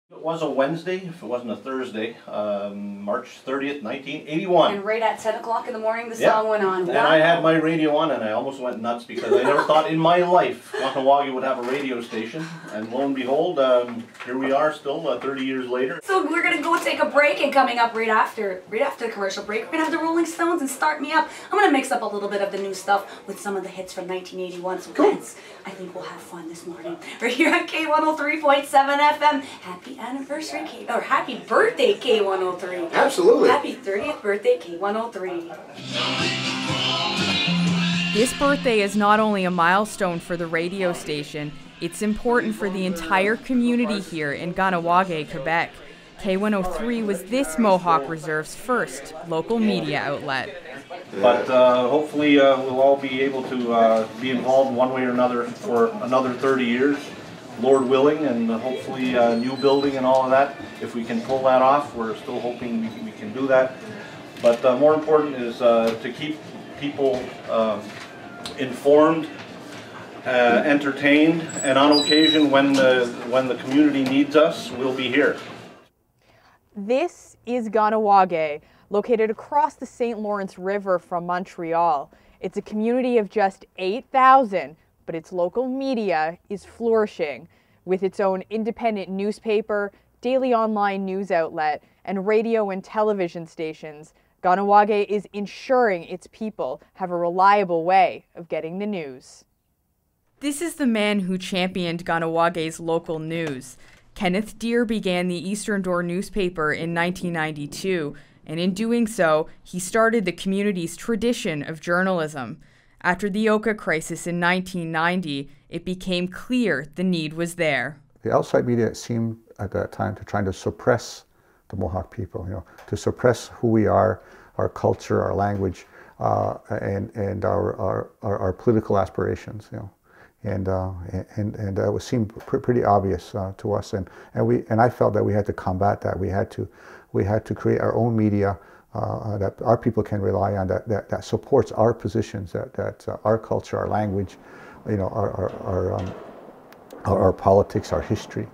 It was a Wednesday, if it wasn't a Thursday, March 30th, 1981. And right at 10 o'clock in the morning, the song went on. Wow. And I had my radio on and I almost went nuts because I never thought in my life Kahnawake would have a radio station. And lo and behold, here we are still 30 years later. So we're going to go take a break, and coming up right after the commercial break, we're going to have the Rolling Stones and Start Me Up. I'm going to mix up a little bit of the new stuff with some of the hits from 1981. So guys, I think we'll have fun this morning. We're here at K103.7 FM. Happy anniversary, or happy birthday, K103. Absolutely. Happy 30th birthday, K103. This birthday is not only a milestone for the radio station, it's important for the entire community here in Kahnawake, Quebec. K103 was this Mohawk Reserve's first local media outlet. But hopefully we'll all be able to be involved in one way or another for another 30 years. Lord willing, and hopefully a new building and all of that. If we can pull that off, we're still hoping we can do that. But more important is to keep people informed, entertained, and on occasion when the community needs us, we'll be here. This is Kahnawake, located across the St. Lawrence River from Montreal. It's a community of just 8,000. But its local media is flourishing with its own independent newspaper, daily online news outlet, and radio and television stations. Kahnawake is ensuring its people have a reliable way of getting the news. This is the man who championed Kahnawake's local news. Kenneth Deere began the Eastern Door newspaper in 1992, and in doing so, he started the community's tradition of journalism. After the Oka crisis in 1990, it became clear the need was there. The outside media seemed at that time to try to suppress the Mohawk people, to suppress who we are, our culture, our language, and our political aspirations, and that seemed pretty obvious to us, and I felt that we had to combat that. We had to create our own media. That our people can rely on, that supports our positions, that our culture, our language, our politics, our history.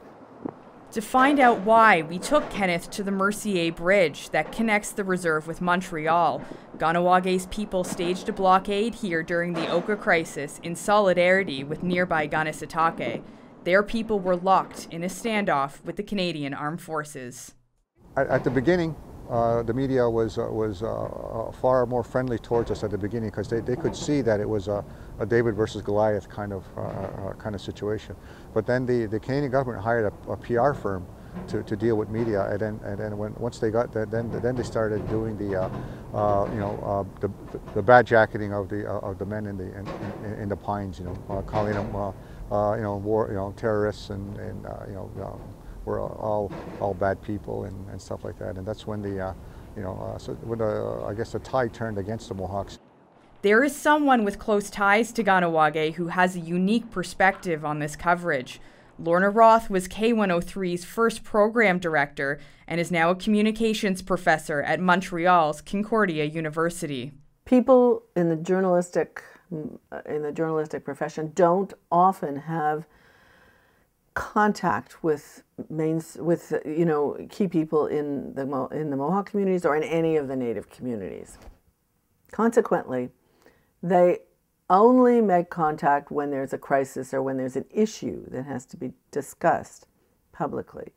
To find out why, we took Kenneth to the Mercier Bridge that connects the reserve with Montreal. Kahnawake's people staged a blockade here during the Oka crisis in solidarity with nearby Kanesatake. Their people were locked in a standoff with the Canadian Armed Forces. At the beginning, the media was far more friendly towards us at the beginning because they could see that it was a David versus Goliath kind of situation. But then the Canadian government hired a PR firm to deal with media, and then once they got that, then they started doing the bad jacketing of the men in the pines, calling them war terrorists and we're all bad people and stuff like that, and that's when I guess the tide turned against the Mohawks. There is someone with close ties to Kahnawake who has a unique perspective on this coverage. Lorna Roth was K103's first program director and is now a communications professor at Montreal's Concordia University. People in the journalistic profession don't often have contact with key people in the Mohawk communities or in any of the Native communities. Consequently, they only make contact when there's a crisis or when there's an issue that has to be discussed publicly.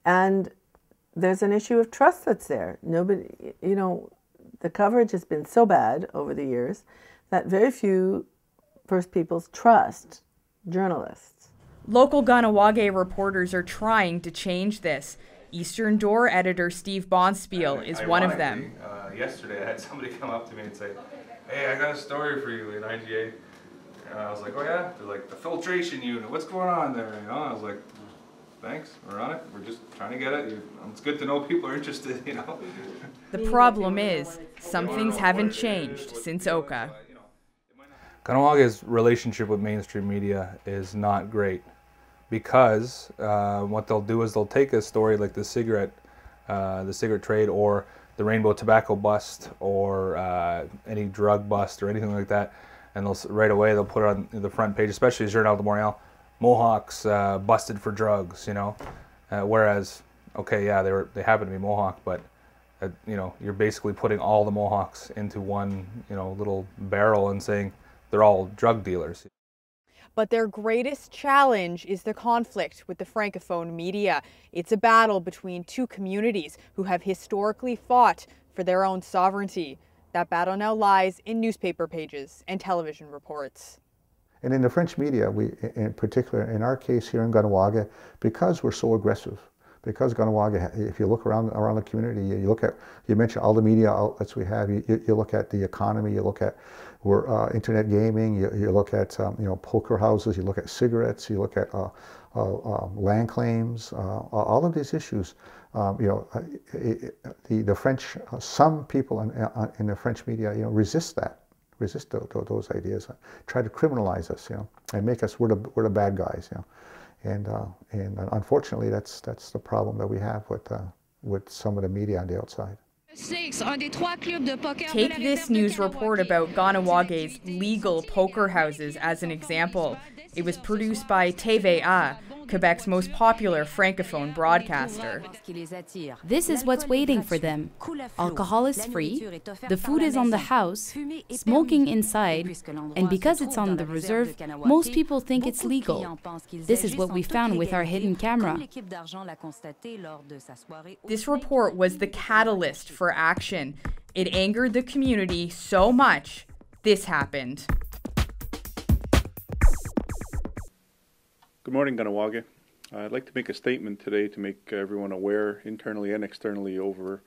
And there's an issue of trust that's there. Nobody, the coverage has been so bad over the years that very few First Peoples trust journalists. Local Kahnawake reporters are trying to change this. Eastern Door editor Steve Bonspiel is one of them. Yesterday I had somebody come up to me and say, "Hey, I got a story for you in IGA." And I was like, "Oh yeah?" They're like, "The filtration unit, what's going on there?" I was like, "Thanks, we're on it. We're just trying to get it. It's good to know people are interested, The problem is, some things haven't changed since Oka. Kahnawake's relationship with mainstream media is not great because what they'll do is they'll take a story like the cigarette trade or the rainbow tobacco bust or any drug bust or anything like that, and right away they'll put it on the front page, especially Journal de Montréal, Mohawks busted for drugs, Whereas, okay, yeah, they happen to be Mohawk, but you know, you're basically putting all the Mohawks into one, you know, little barrel and saying they're all drug dealers. But their greatest challenge is the conflict with the Francophone media. It's a battle between two communities who have historically fought for their own sovereignty. That battle now lies in newspaper pages and television reports. And in the French media, we, in particular, in our case here in Kahnawake, because we're so aggressive, because Kahnawake, if you look around the community, you look at, you mentioned all the media outlets we have, you look at the economy, you look at internet gaming, you look at you know, poker houses, you look at cigarettes, you look at land claims, all of these issues. You know, the French, some people in the French media, you know, resist those ideas, try to criminalize us, you know, and make us we're the bad guys, you know. And unfortunately, that's the problem that we have with some of the media on the outside. Take this news report about Kahnawake's legal poker houses as an example. It was produced by TVA, Quebec's most popular francophone broadcaster. This is what's waiting for them. Alcohol is free, the food is on the house, smoking inside, and because it's on the reserve, most people think it's legal. This is what we found with our hidden camera. This report was the catalyst for action. It angered the community so much, this happened. Good morning, Kahnawake. I'd like to make a statement today to make everyone aware, internally and externally, over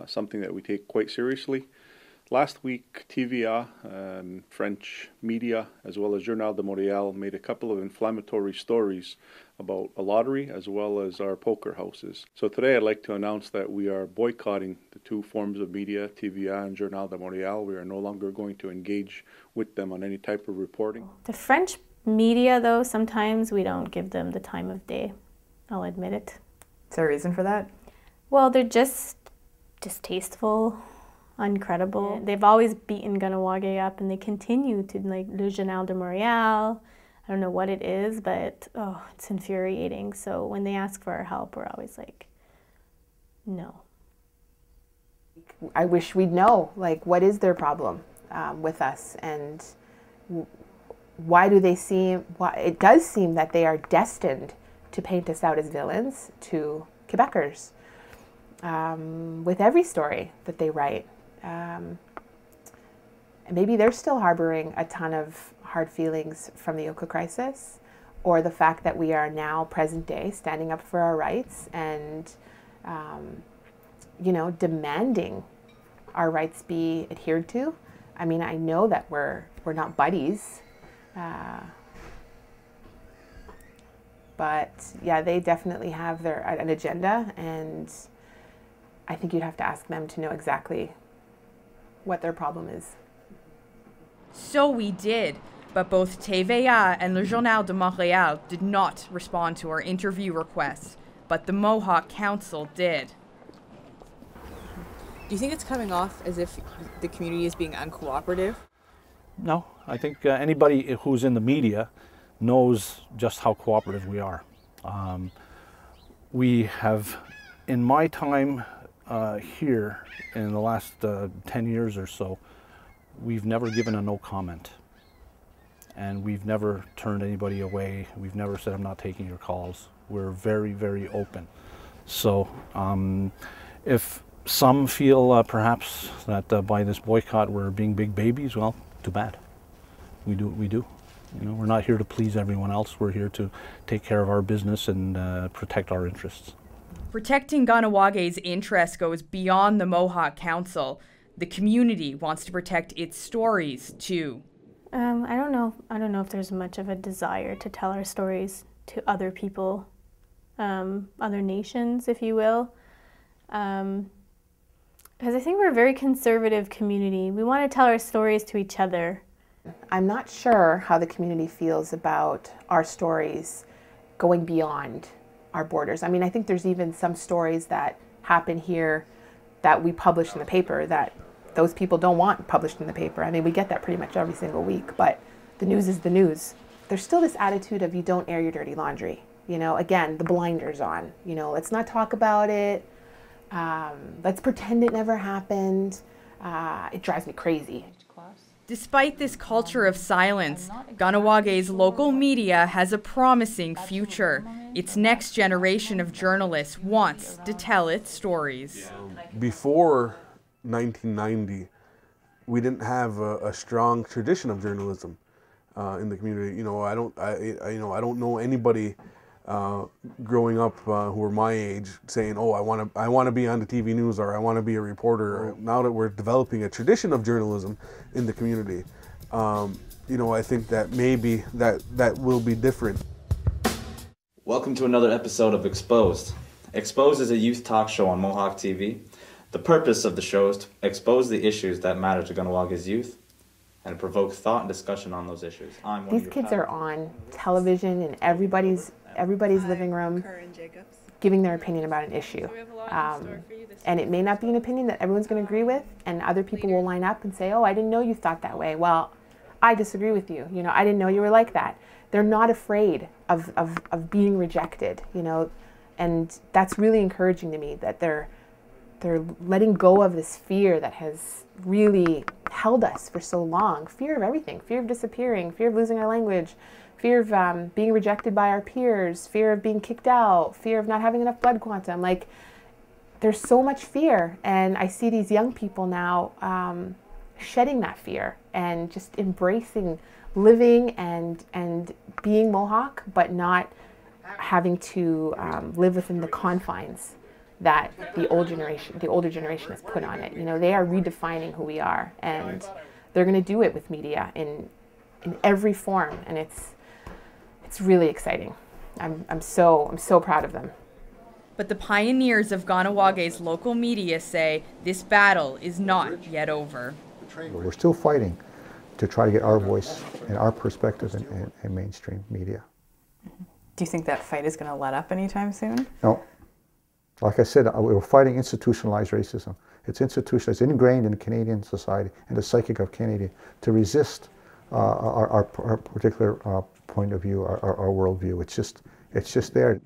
something that we take quite seriously. Last week, TVA, French media, as well as Journal de Montréal, made a couple of inflammatory stories about a lottery as well as our poker houses. So today I'd like to announce that we are boycotting the two forms of media, TVA and Journal de Montréal. We are no longer going to engage with them on any type of reporting. The French media, though, sometimes we don't give them the time of day. I'll admit it. Is there a reason for that? Well, they're just distasteful, uncredible. They've always beaten Kahnawake up, and they continue to, like Le Journal de Montréal. I don't know what it is, but oh, it's infuriating. So when they ask for our help, we're always like, no. I wish we'd know, like, what is their problem with us, and why do they seem, it does seem that they are destined to paint us out as villains to Quebecers with every story that they write. And maybe they're still harboring a ton of hard feelings from the Oka crisis, or the fact that we are now present day standing up for our rights and you know, demanding our rights be adhered to. I mean, I know that we're not buddies. But yeah, they definitely have an agenda, and I think you'd have to ask them to know exactly what their problem is. So we did, but both TVA and Le Journal de Montréal did not respond to our interview requests, but the Mohawk Council did. Do you think it's coming off as if the community is being uncooperative? No, I think anybody who's in the media knows just how cooperative we are. We have, in my time here, in the last 10 years or so, we've never given a no comment. And we've never turned anybody away. We've never said, I'm not taking your calls. We're very, very open. So if some feel perhaps that by this boycott we're being big babies, well, too bad. We do what we do. You know, we're not here to please everyone else. We're here to take care of our business and protect our interests. Protecting Kahnawake's interests goes beyond the Mohawk Council. The community wants to protect its stories too. I don't know if there's much of a desire to tell our stories to other people, other nations, if you will. Because I think we're a very conservative community. We want to tell our stories to each other. I'm not sure how the community feels about our stories going beyond our borders. I mean, I think there's even some stories that happen here that we publish in the paper that those people don't want published in the paper. I mean, we get that pretty much every single week, but the news is the news. There's still this attitude of you don't air your dirty laundry. You know, again, the blinders on. You know, let's not talk about it. Let's pretend it never happened. It drives me crazy. Despite this culture of silence, Kahnawake local media has a promising future. Its next generation of journalists wants to tell its stories. Before 1990, we didn't have a strong tradition of journalism in the community. You know, I don't know anybody growing up who were my age saying, "Oh, I want to be on the TV news," or "I want to be a reporter." Now that we're developing a tradition of journalism in the community, you know, I think that maybe that will be different. Welcome to another episode of Exposed. Exposed is a youth talk show on Mohawk TV. The purpose of the show is to expose the issues that matter to Kahnawake youth and provoke thought and discussion on those issues. These kids are on television in everybody's living room, giving their opinion about an issue. And it may not be an opinion that everyone's going to agree with, and other people will line up and say, "Oh, I didn't know you thought that way." Well, I disagree with you. You know, I didn't know you were like that. They're not afraid of being rejected, you know, and that's really encouraging to me that they're letting go of this fear that has really held us for so long. Fear of everything, fear of disappearing, fear of losing our language, fear of being rejected by our peers, fear of being kicked out, fear of not having enough blood quantum. Like, there's so much fear, and I see these young people now shedding that fear and just embracing living and being Mohawk, but not having to live within the confines that the older generation has put on it. You know, they are redefining who we are, and they're going to do it with media in every form, and it's really exciting. I'm so proud of them. But the pioneers of Kahnawake local media say this battle is not yet over. We're still fighting to try to get our voice and our perspective in mainstream media. Do you think that fight is going to let up anytime soon? No. Like I said, we're fighting institutionalized racism. It's institutionalized, ingrained in Canadian society and the psychic of Canadian to resist our particular point of view, our worldview. It's just there.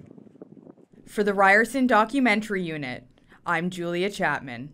For the Ryerson Documentary Unit, I'm Julia Chapman.